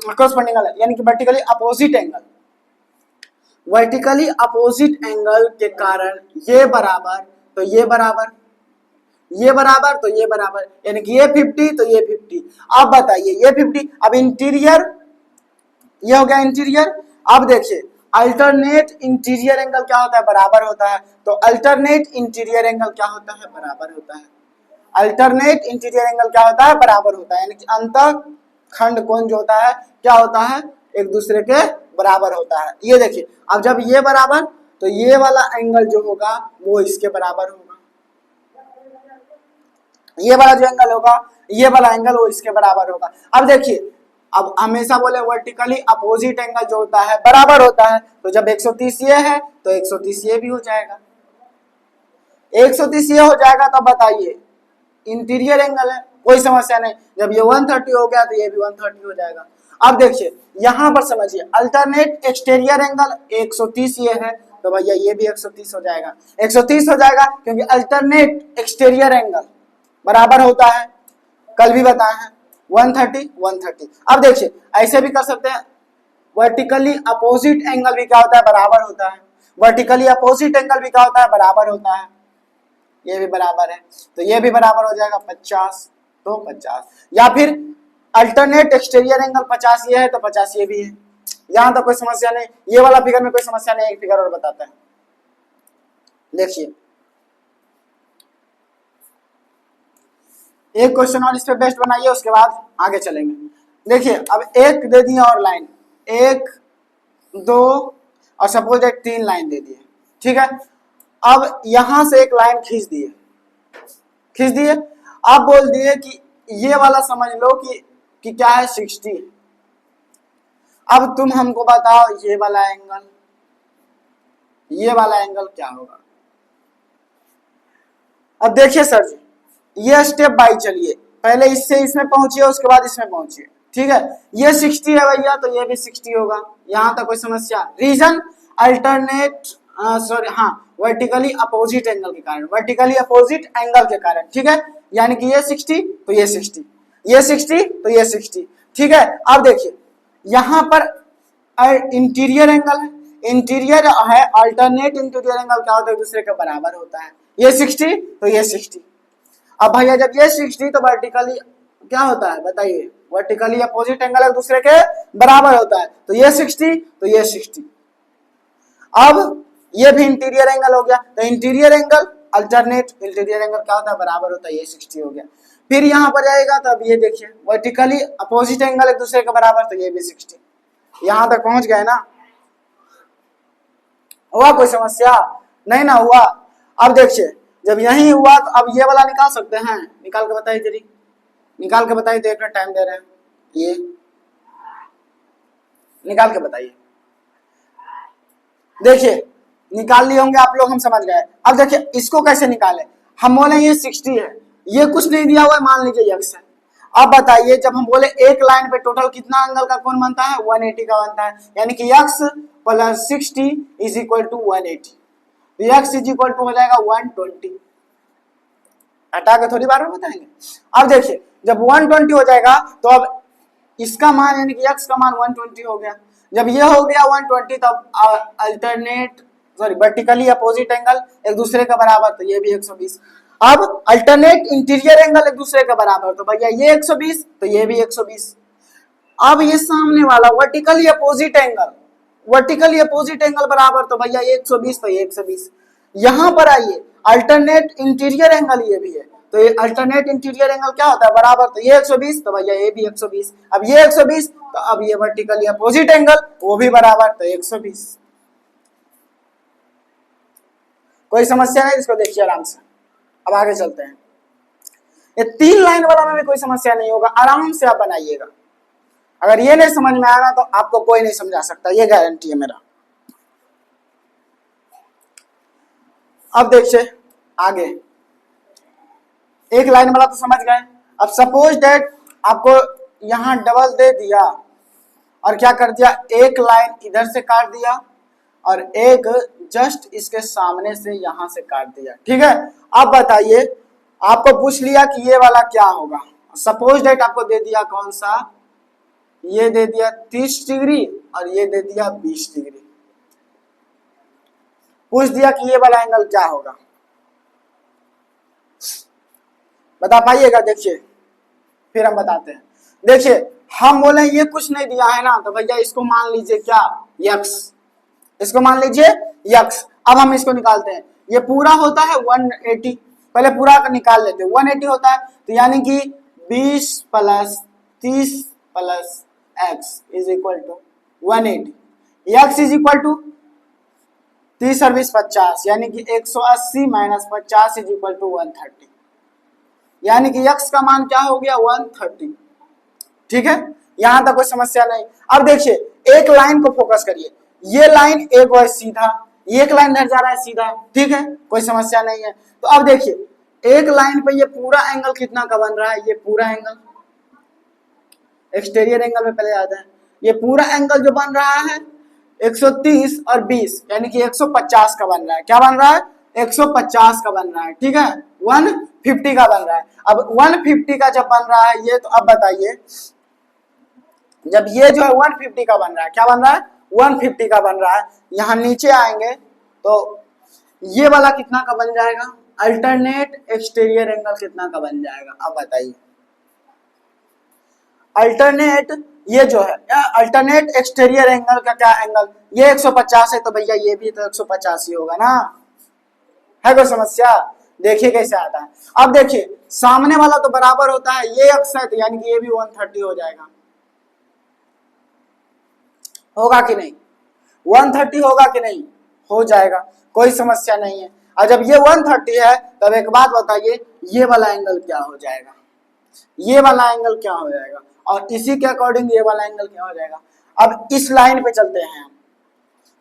Speaker 1: कॉरस्पॉन्डिंग एंगल यानी कि vertically opposite angle, vertically opposite angle के कारण ये बराबर तो ये बराबर, ये बराबर तो ये बराबर, यानी कि ये 50 तो ये 50। अब बताइए ये 50, अब इंटीरियर ये हो गया इंटीरियर। अब देखिए अल्टरनेट इंटीरियर एंगल क्या होता है, बराबर होता है। तो अल्टरनेट इंटीरियर एंगल क्या होता है, बराबर होता है। अल्टरनेट इंटीरियर एंगल क्या होता है, बराबर होता है, यानी कि अंत खंड कोण जो होता है क्या होता है, एक दूसरे के बराबर होता है। ये देखिए अब जब ये बराबर तो ये वाला एंगल जो होगा वो इसके बराबर होगा, ये वाला जो एंगल होगा ये वाला एंगल वो इसके बराबर होगा। अब देखिए अब हमेशा बोले वर्टिकली अपोजिट एंगल जो होता है बराबर होता है, तो जब 130 ये है तो 130 ये भी हो जाएगा, 130 ये हो जाएगा। तो बताइए इंटीरियर एंगल है, कोई समस्या नहीं। जब ये 130 हो गया तो ये भी 130 हो जाएगा। अब देखिए यहां पर समझिए अल्टरनेट एक्सटीरियर एंगल 130 ये है तो भैया ये भी 130 हो जाएगा, 130 हो जाएगा क्योंकि अल्टरनेट एक्सटीरियर एंगल बराबर होता है, कल भी बताए हैं 130 130। अब देखिए ऐसे भी कर सकते हैं, वर्टिकली अपोजिट एंगल भी क्या होता है, बराबर होता है। वर्टिकली अपोजिट एंगल भी क्या होता है, बराबर होता है। ये भी बराबर है तो ये भी बराबर हो जाएगा 50 तो 50, या फिर अल्टरनेट एक्सटीरियर एंगल 50 ये है तो 50 ये भी है। यहां तो कोई समस्या नहीं, ये वाला फिगर में कोई समस्या नहीं। एक फिगर और बताते हैं, देखिए एक क्वेश्चन और इस पे बेस्ट बनाइए, उसके बाद आगे चलेंगे। देखिए अब एक दे दिए और लाइन, एक दो और सपोज एक 3 लाइन दे दिए। ठीक है, अब यहां से एक लाइन खींच दिए, खींच दिए। अब बोल दिए कि ये वाला समझ लो कि क्या है 60। अब तुम हमको बताओ ये वाला एंगल, ये वाला एंगल क्या होगा। अब देखिए सर जी ये स्टेप बाय चलिए, पहले इससे इसमें पहुंचिए उसके बाद इसमें पहुंचिए। ठीक है, ये 60 है भैया तो ये भी 60 होगा, यहां तक कोई समस्या। रीजन अल्टरनेट सॉरी हाँ वर्टिकली अपोजिट एंगल के कारण, वर्टिकली अपोजिट एंगल के कारण। ठीक है, यानी कि ये 60 तो ये 60, ये 60 तो ये 60। ठीक है, अब देखिए यहां पर इंटीरियर एंगल है, इंटीरियर है, अल्टरनेट इंटीरियर एंगल क्या होता है, एक दूसरे के बराबर होता है। ये 60 तो ये 60। अब भैया जब ये 60 तो वर्टिकली क्या होता है बताइए, वर्टिकली अपोजिट एंगल एक दूसरे के बराबर होता है। तो ये 60 तो ये 60। अब ये भी इंटीरियर एंगल हो गया, तो interior angle alternate interior angle क्या होता है, बराबर होता है, ये 60 हो गया। फिर यहां पर जाएगा तो अब ये देखिए वर्टिकली अपोजिट एंगल एक दूसरे के बराबर, तो ये भी 60। यहां तक पहुंच गए ना, हुआ कोई समस्या नहीं ना हुआ। अब देखिए जब यही हुआ तो अब ये वाला निकाल सकते हैं, निकाल के बताइए जरी, निकाल के बताइए, तो एक मिनट टाइम दे रहे हैं, ये निकाल के बताइए। देखिए निकाल लिए होंगे आप लोग, हम समझ गए। अब देखिए इसको कैसे निकाले, हम बोले ये 60 है, ये कुछ नहीं दिया हुआ है, मान लीजिए x है। अब बताइए जब हम बोले एक लाइन पे टोटल कितना एंगल का कोण बनता है, 180 का बनता है, यानी कि x plus 60 is equal to 180, तो x इज इक्वल टू हो जाएगा 120। हटा के थोड़ी बार में बताएंगे। अब देखिए जब 120 हो जाएगा तो अब इसका मान यानी कि x का मान 120 हो गया। जब ये हो गया 120 तब अल्टरनेट वर्टिकली अपोजिट एंगल एक दूसरे का बराबर, तो ये भी 120। अब अल्टरनेट इंटीरियर एंगल एक दूसरे का बराबर, तो भैया ये 120 तो ये भी 120। अब ये सामने वाला वर्टिकली अपोजिट एंगल बराबर, तो भैया ये 120 तो ये 120। यहां पर आइए अल्टरनेट इंटीरियर एंगल ये भी है, तो ये अल्टरनेट इंटीरियर एंगल क्या होता है बराबर, तो ये 120 तो भैया ये भी 120। अब ये 120 तो अब ये वर्टिकली अपोजिट एंगल वो भी बराबर, तो 120। कोई समस्या नहीं, इसको देखिए आराम से। अब आगे चलते हैं। ये 3 लाइन वाला में भी कोई समस्या नहीं होगा, आराम से आप बनाइएगा। अगर ये नहीं समझ में आ रहा तो आपको कोई नहीं समझा सकता, ये गारंटी है मेरा। अब देखिए आगे, एक लाइन वाला तो समझ गए। अब सपोज दैट आपको यहां डबल दे दिया और क्या कर दिया, एक लाइन इधर से काट दिया और एक जस्ट इसके सामने से यहां से काट दिया, ठीक है। अब बताइए, आपको पूछ लिया कि ये वाला क्या होगा। सपोज दैट आपको दे दिया कौन सा, ये दे दिया 30 डिग्री और ये दे दिया 20 डिग्री। पूछ दिया कि ये वाला एंगल क्या होगा, बता पाइएगा। देखिए फिर हम बताते हैं। देखिए हम बोले ये कुछ नहीं दिया है ना, तो भैया इसको मान लीजिए क्या, यक्स। इसको मान लीजिए यक्स। अब हम इसको निकालते हैं। ये पूरा होता है 180, पहले पूरा का निकाल लेते हैं। 180 होता है तो यानी कि 20 plus 30 plus x is equal to 180। X is equal to 30 और 20 50, यानी कि 180 माइनस 50 इज इक्वल टू 130, यानी कि x का मान क्या हो गया 130। ठीक है, यहां तक कोई समस्या नहीं। अब देखिए एक लाइन को फोकस करिए, ये लाइन एक और सीधा, एक लाइन इधर जा रहा है सीधा, ठीक है, कोई समस्या नहीं है। तो अब देखिए एक लाइन पे ये पूरा एंगल कितना का बन रहा है, ये पूरा एंगल एक्सटीरियर एंगल में पहले आता है। ये पूरा एंगल जो बन रहा है 130 और 20 यानी कि 150 का बन रहा है। क्या बन रहा है, 150 का बन रहा है, ठीक है, 150 का बन रहा है। अब 150 का जब बन रहा है ये, तो अब बताइए जब ये जो है 150 का बन रहा है, क्या बन रहा है 150 का बन रहा है, यहाँ नीचे आएंगे तो ये वाला कितना का बन जाएगा, अल्टरनेट एक्सटीरियर एंगल कितना का बन जाएगा। अब बताइए अल्टरनेट ये जो है अल्टरनेट एक्सटीरियर एंगल का क्या एंगल, ये 150 है तो भैया ये भी तो 150 ही होगा ना। है कोई समस्या, देखिए कैसे आता है। अब देखिए सामने वाला तो बराबर होता है, ये अक्स है तो यानी कि ये भी 130 हो जाएगा, होगा कि नहीं, 130 होगा कि नहीं, हो जाएगा, कोई समस्या नहीं है। और जब ये 130 है तब एक बात बताइए ये वाला एंगल क्या हो जाएगा, ये वाला एंगल क्या हो जाएगा, और इसी के अकॉर्डिंग ये वाला एंगल क्या हो जाएगा। अब इस लाइन पे चलते हैं हम,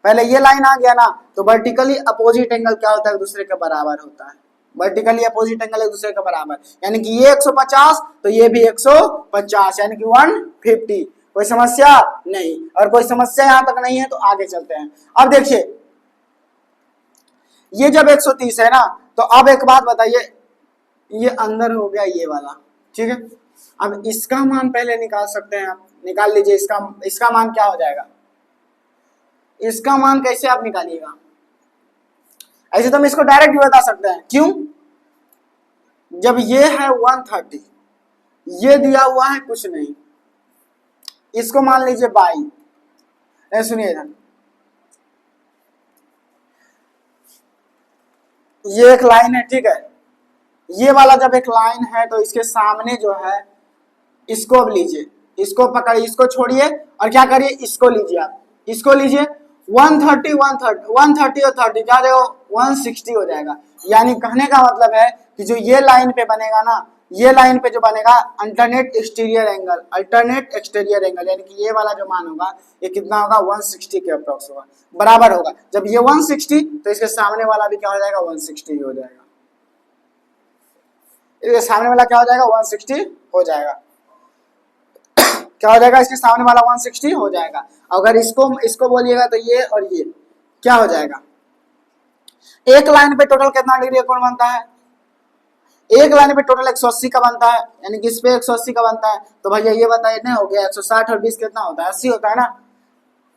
Speaker 1: पहले ये लाइन आ गया ना, तो वर्टिकली अपोजिट एंगल क्या होता है, एक दूसरे के बराबर होता है। वर्टिकली अपोजिट एंगल एक दूसरे के बराबर, यानी कि ये 150 तो ये भी 150 यानी कि 150। कोई समस्या नहीं, और कोई समस्या यहां तक नहीं है तो आगे चलते हैं। अब देखिए ये जब 130 है ना, तो अब एक बात बताइए, ये अंदर हो गया ये वाला, ठीक है। अब इसका मान पहले निकाल सकते हैं आप, निकाल लीजिए। इसका मान क्या हो जाएगा, इसका मान कैसे आप निकालिएगा, ऐसे तो हम इसको डायरेक्ट भी बता सकते हैं। क्यों, जब ये है 130, ये दिया हुआ है कुछ नहीं, इसको मान लीजिए 22। सुनिए इधर, ये एक लाइन है, ठीक है, ये वाला जब एक लाइन है तो इसके सामने जो है इसको अब लीजिए, इसको पकड़िए, इसको छोड़िए और क्या करिए, इसको लीजिए, आप इसको लीजिए। 130 और 30 क्या हो, 160 हो जाएगा। यानी कहने का मतलब है कि जो ये लाइन पे बनेगा ना, ये लाइन पे जो बनेगा alternate exterior angle, alternate exterior angle, यानी कि ये वाला जो मान होगा ये कितना होगा, 160 के अप्रोक्स होगा, बराबर होगा। जब ये 160 तो इसके सामने वाला भी क्या हो जाएगा, 160 हो जाएगा। इसके सामने वाला क्या हो जाएगा, 160 हो जाएगा। क्या हो जाएगा, इसके सामने वाला 160 हो जाएगा। अगर इसको बोलिएगा तो ये और ये क्या हो जाएगा, एक लाइन पे टोटल कितना डिग्री कोण बनता है, एक लाइन पे टोटल 180 का बनता है, यानी कि इस पे 180 का बनता है, तो भैया ये बताइए ना, हो गया 160 और 20 कितना होता है, 80 होता है ना,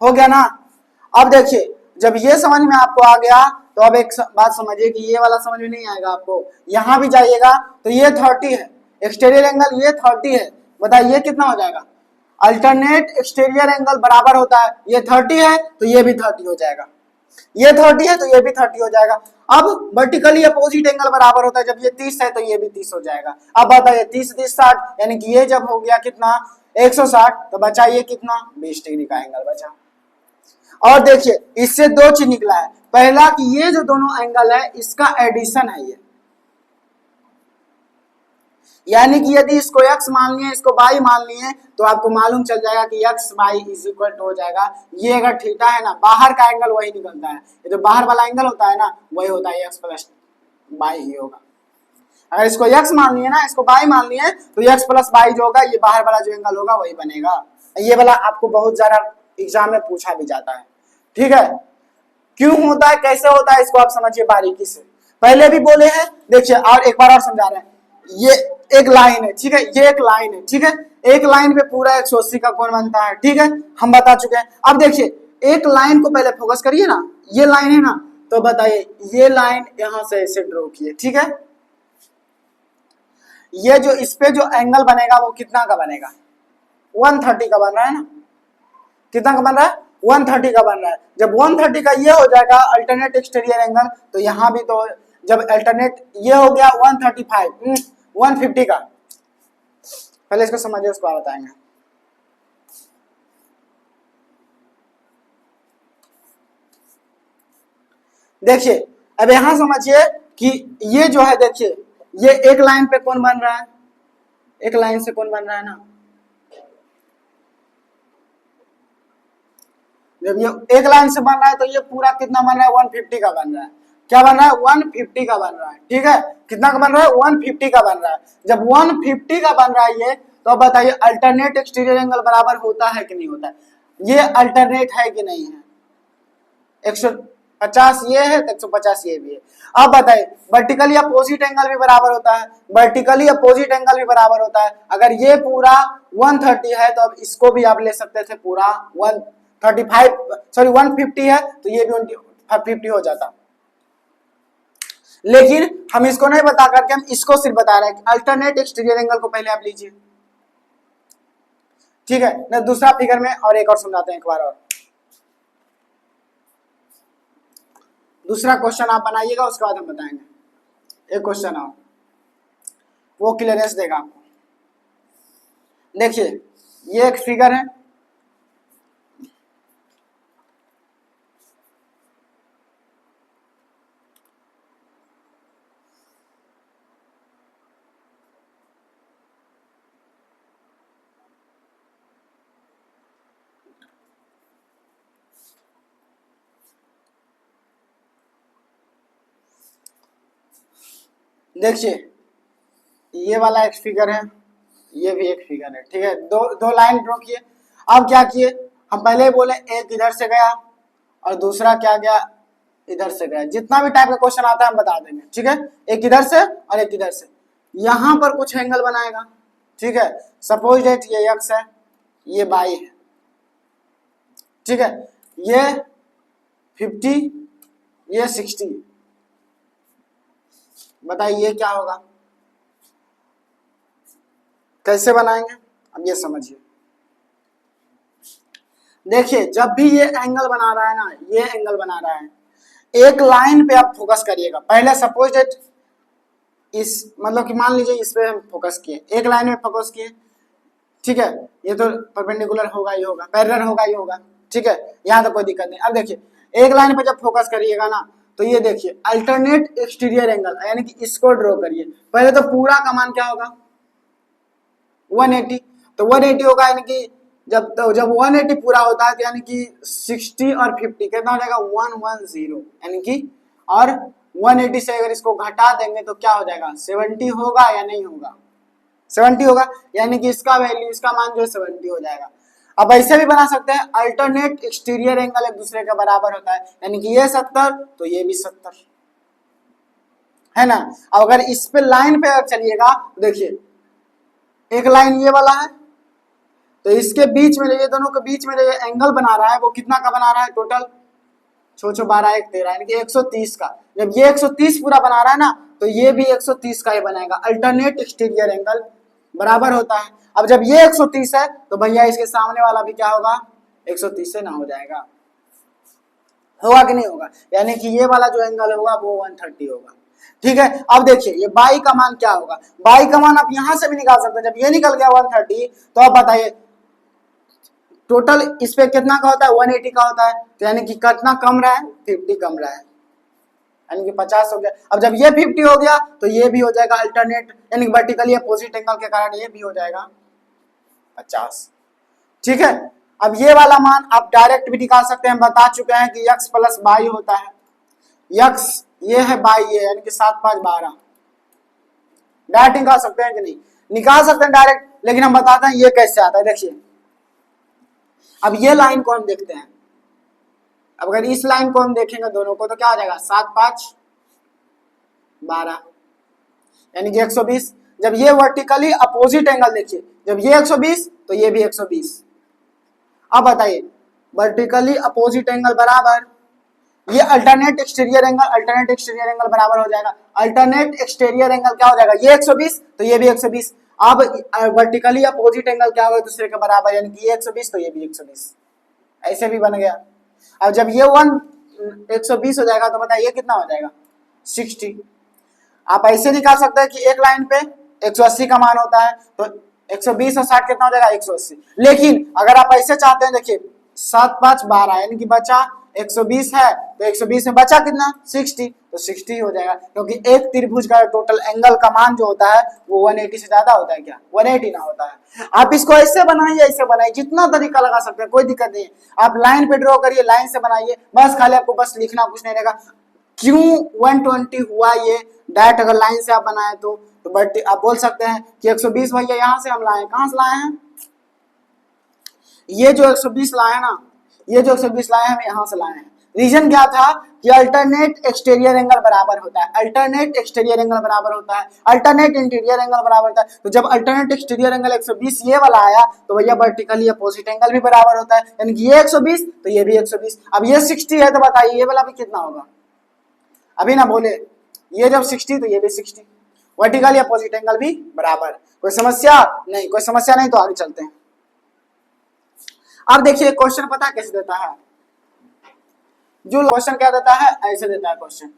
Speaker 1: हो गया ना। अब देखिए जब ये समझ में आपको आ गया तो अब एक बात समझिए कि ये वाला समझ में नहीं आएगा आपको, यहां भी जाइएगा तो ये 30 है, एक्सटीरियर एंगल ये 30 है, बताइए कितना हो जाएगा, अल्टरनेट एक्सटीरियर एंगल बराबर होता है, ये 30 है तो ये भी 30 हो जाएगा, ये 30 है तो ये भी 30 हो जाएगा। अब वर्टिकली अपोजिट एंगल बराबर होता है, जब ये 30 है तो ये भी 30 हो जाएगा। अब बताइए 30 30 60, यानी कि ये जब हो गया कितना 160, तो बचा ये कितना 20 डिग्री का एंगल बचा। और देखिए इससे दो चीज निकला है, पहला कि ये जो दोनों एंगल है इसका एडिशन है ये, यानी कि यदि इसको x मान लिए इसको y मान लिए तो आपको मालूम चल जाएगा कि x y is equal to हो जाएगा, ये अगर थीटा है ना बाहर का एंगल वही निकलता है, ये जो बाहर वाला एंगल होता है ना वही होता है x प्लस y ही होगा। अगर इसको x मान लिए ना इसको y मान लिए तो x प्लस y जो होगा ये बाहर वाला जो एंगल होगा वही बनेगा। ये वाला आपको बहुत ज्यादा एग्जाम में पूछा भी जाता है, ठीक है। क्यों होता है कैसे होता है इसको आप समझिए बारीकी से, पहले भी बोले हैं, देखिए और एक बार और समझा रहे हैं। ये एक लाइन है, ठीक है, ये एक लाइन है, ठीक है, एक लाइन पे पूरा 180 का कोण बनता है, ठीक है, हम बता चुके हैं। अब देखिए एक लाइन को पहले फोकस करिए ना, ये लाइन है ना, तो बताइए ये लाइन यहां से ऐसे ड्रॉ किए, ठीक है, ये जो इस पे जो एंगल बनेगा वो कितना का बनेगा 130 का बन रहा है ना, कितना का बन रहा है 130 का बन रहा है। जब 130 का ये हो जाएगा अल्टरनेट एक्सटीरियर एंगल, तो यहां भी तो जब अल्टरनेट ये हो गया 135 150 का, पहले इसको समझिए उसको बताएंगे। देखिए अब यहां समझिए कि ये जो है, देखिए ये एक लाइन पे कौन बन रहा है, एक लाइन से कौन बन रहा है ना, जब ये एक लाइन से बन रहा है तो ये पूरा कितना बन रहा है 150 का बन रहा है, क्या बन रहा है 150 का बन रहा है, ठीक है, कितना का बन रहा है 150 का बन रहा है। जब 150 का बन रहा है ये, तो बताइए अल्टरनेट एक्सटीरियर एंगल बराबर होता है कि नहीं होता है, ये अल्टरनेट है कि नहीं है, 150 ये है तो 150 ये भी है। अब बताइए वर्टिकली अपोजिट एंगल भी बराबर होता है, वर्टिकली अपोजिट एंगल भी बराबर होता है। अगर ये पूरा 130 है तो अब इसको भी आप ले सकते थे पूरा 135 सॉरी 150 है तो ये भी 150 हो जाता, लेकिन हम इसको नहीं बता करके हम इसको सिर्फ बता रहे हैं कि अल्टरनेट एक्सटीरियर एंगल को पहले आप लीजिए, ठीक है ना। दूसरा फिगर में और एक और समझाते हैं एक बार और, दूसरा क्वेश्चन आप बनाइएगा उसके बाद हम बताएंगे। एक क्वेश्चन और वो क्लियरेंस देगा आपको। देखिए ये एक फिगर है, देखिए ये वाला एक फिगर है, ये भी एक फिगर है, ठीक है, दो लाइन ड्रॉ किए। अब क्या किए, हम पहले ही बोले एक इधर से गया और दूसरा क्या गया इधर से गया, जितना भी टाइप का क्वेश्चन आता है हम बता देंगे, ठीक है, एक इधर से और एक इधर से, यहां पर कुछ एंगल बनाएगा, ठीक है, सपोज डेट ये x है ये y है, ठीक है, ये 50 ये 60, बताइए क्या होगा, कैसे बनाएंगे अब ये समझिए। देखिए जब भी ये एंगल बना रहा है ना, ये एंगल बना रहा है, एक लाइन पे आप फोकस करिएगा। पहले सपोज डेट इस मतलब कि मान लीजिए इस पे हम फोकस किए, एक लाइन में फोकस किए, ठीक है, ये तो परपेंडिकुलर होगा ही होगा, पैरेलल होगा ही होगा, ठीक है, यहाँ तो कोई दिक्कत नहीं। अब देखिए एक लाइन पे जब फोकस करिएगा ना, तो ये देखिए अल्टरनेट एक्सटीरियर एंगल यानी कि इसको ड्रॉ करिए। पहले तो पूरा का मान क्या होगा 180, तो 180 होगा, यानी कि जब 180 पूरा होता है तो यानी कि 60 और 50 कितना हो जाएगा 110, यानी कि और 180 से अगर इसको घटा देंगे तो क्या हो जाएगा 70 होगा या नहीं होगा, 70 होगा, यानी कि इसका वैल्यू इसका मान जो है 70 हो जाएगा। अब ऐसे भी बना सकते हैं अल्टरनेट एक्सटीरियर एंगल एक दूसरे के बराबर होता है, यानी कि ये 70 तो ये भी 70 है ना। अब अगर इस पे लाइन पे चलिएगा तो देखिए एक लाइन ये वाला है, तो इसके बीच में ये दोनों के बीच में जो एंगल बना रहा है वो कितना का बना रहा है, टोटल 6 12 1 13 यानी कि 130 का। जब ये 130 पूरा बना रहा है ना तो ये भी 130 का ही बनाएगा। अल्टरनेट एक्सटीरियर एंगल बराबर होता है। अब जब ये 130 है तो भैया इसके सामने वाला भी क्या होगा, 130 से ना हो जाएगा, होगा कि नहीं होगा, यानी कि ये वाला जो एंगल होगा वो 130 होगा। ठीक है, अब देखिए ये बाई का मान क्या होगा, बाई का मान आप यहां से भी निकाल सकते हैं। जब ये निकल गया 130 तो आप बताइए टोटल इस पे कितना का होता है, 180 का होता है, तो यानी कि कितना कम रहा है, 50 कम रहा है, यानी कि 50 हो गया। अब जब ये 50 हो गया तो ये भी हो जाएगा अल्टरनेट यानी कि वर्टिकली अपोजिट एंगल के कारण ये भी हो जाएगा 50। ठीक है, अब ये वाला मान आप डायरेक्ट भी निकाल सकते हैं, बता चुके हैं कि x प्लस बाई होता है, x ये है बाई ये यानी कि 7 5 12, डायरेक्ट निकाल सकते हैं कि नहीं, निकाल सकते हैं डायरेक्ट, लेकिन हम बताते हैं ये कैसे आता है। देखिए अब ये लाइन को हम देखते हैं, अब अगर इस लाइन को हम देखेंगे दोनों को तो क्या हो जाएगा 7 5 12 यानी कि 120। जब ये वर्टिकली अपोजिट एंगल देखिए, जब ये 120 तो ये भी 120। अब बताइए वर्टिकली अपोजिट एंगल बराबर ये alternate exterior angle, alternate exterior angle बराबर हो जाएगा, अल्टरनेट एक्सटीरियर एंगल क्या हो जाएगा, ये 120 तो ये भी 120। अब वर्टिकली अपोजिट एंगल क्या होगा, दूसरे के बराबर, यानी कि ये 120 तो ये भी 120, ऐसे भी बन गया। अब जब ये 120 हो जाएगा तो बताइए कितना हो जाएगा 60। आप ऐसे निकाल सकते हैं कि एक लाइन पे 180 का मान होता है तो 120 और 60 कितना हो जाएगा 180। लेकिन अगर आप ऐसे चाहते हैं, देखिए 7 5 12 यानी कि बचा 120 है तो 120 में बचा कितना 60, तो 60 हो जाएगा, क्योंकि एक त्रिभुज का टोटल एंगल का मान जो होता है वो 180 से ज्यादा होता है, क्या 180 ना होता है। आप इसको ऐसे बनाइए ऐसे बनाइए, जितना तरीका लगा सकते हैं, कोई दिक्कत नहीं है। आप लाइन पे ड्रॉ करिए, लाइन से बनाइए, बस खाली आपको बस लिखना कुछ नहीं रहेगा क्यों 120 हुआ ये, डायरेक्ट अगर लाइन से आप बनाए तो बट आप बोल सकते हैं कि 120 भैया यहाँ से हम लाए, कहाँ से लाए हैं, ये जो 120 लाए हैं ना, ये जो 120 लाए हैं हम यहाँ से लाए हैं। रीजन क्या था कि अल्टरनेट एक्सटीरियर एंगल बराबर होता है, अल्टरनेट एक्सटीरियर एंगल बराबर होता है, अल्टरनेट इंटीरियर एंगल बराबर होता है। तो जब अल्टरनेट एक्सटीरियर एंगल 120 ये वाला आया तो भैया वर्टिकली अपोजिट एंगल भी बराबर होता है, यानी कि ये 120 तो ये भी 120। अब ये 60 है तो बताइए ये वाला भी कितना होगा, अभी ना बोले, ये जब 60 तो ये भी 60, वर्टिकली अपोजिट एंगल भी बराबर। कोई समस्या नहीं, कोई समस्या नहीं, तो आगे चलते हैं। अब देखिए क्वेश्चन पता कैसे देता है, जो क्वेश्चन क्या देता है ऐसे देता है क्वेश्चन,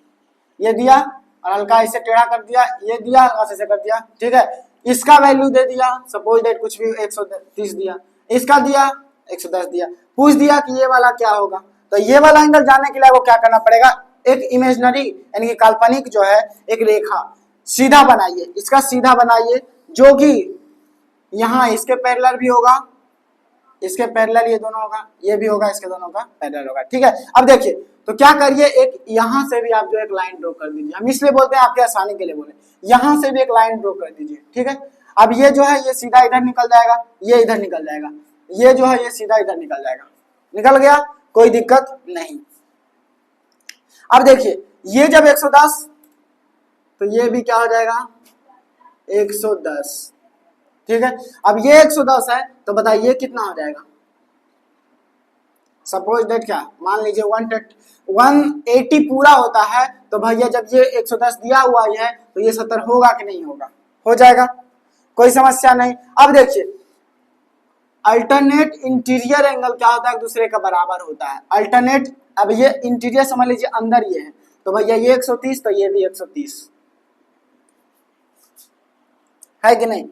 Speaker 1: ये दिया और हल्का ऐसे टेढ़ा कर दिया, ये दिया हल्का ऐसे कर दिया, ठीक है, इसका वैल्यू दे दिया, सपोज दैट कुछ भी 130 दिया, इसका दिया 110 दिया, पूछ दिया कि ये वाला क्या होगा। तो ये वाला एंगल जानने के लिए वो क्या करना पड़ेगा, एक इमेजिनरी यानी कि काल्पनिक जो है एक रेखा सीधा बनाइए, इसका सीधा बनाइए जो कि यहाँ इसके पैरेलल भी होगा, इसके पैरेलल ये दोनों होगा, ये भी होगा, इसके दोनों का पैरेलल होगा। ठीक है, अब देखिए तो क्या करिए, एक यहां से भी आप जो एक लाइन ड्रॉ कर दीजिए, हम इसलिए बोलते हैं आपके आसानी के लिए बोले, यहां से भी एक लाइन ड्रॉ कर दीजिए। ठीक है, अब ये जो है ये सीधा इधर निकल जाएगा, ये इधर निकल जाएगा, ये जो है ये सीधा इधर निकल जाएगा, निकल गया, कोई दिक्कत नहीं। अब देखिए ये जब 110 तो ये भी क्या हो जाएगा 110। ठीक है, अब ये 110 है तो बताइए कितना हो जाएगा, सपोज दैट क्या मान लीजिए 180 पूरा होता है तो भैया जब ये 110 दिया हुआ है तो ये 70 होगा कि नहीं होगा, हो जाएगा, कोई समस्या नहीं। अब देखिए अल्टरनेट इंटीरियर एंगल क्या होता है, एक दूसरे का बराबर होता है, अल्टरनेट, अब ये इंटीरियर समझ लीजिए अंदर ये है तो भैया ये 130 तो ये भी 130 है कि नहीं।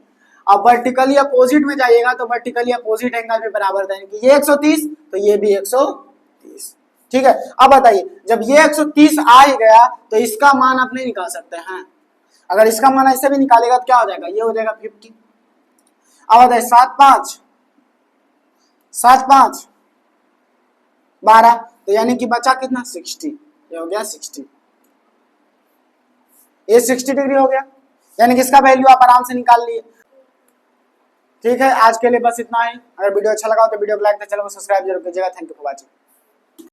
Speaker 1: अब वर्टिकली अपोजिट में जाइएगा तो वर्टिकली अपोजिट एंगल भी बराबर था, कि ये 130 तो ये भी 130। ठीक है, अब बताइए जब ये 130 आ ही गया तो इसका मान आप नहीं निकाल सकते हैं, अगर इसका मान ऐसे भी निकालेगा तो क्या हो जाएगा, ये हो जाएगा 50। अब बताइए 7 5 12 तो यानी कि बचा कितना 60, ये हो गया 60, ये 60 डिग्री हो गया, यानी कि इसका वैल्यू आप आराम से निकाल लिए। ठीक है, आज के लिए बस इतना ही। अगर वीडियो अच्छा लगा हो तो वीडियो को लाइक, चैनल को सब्सक्राइब जरूर कीजिएगा। Thank you for watching.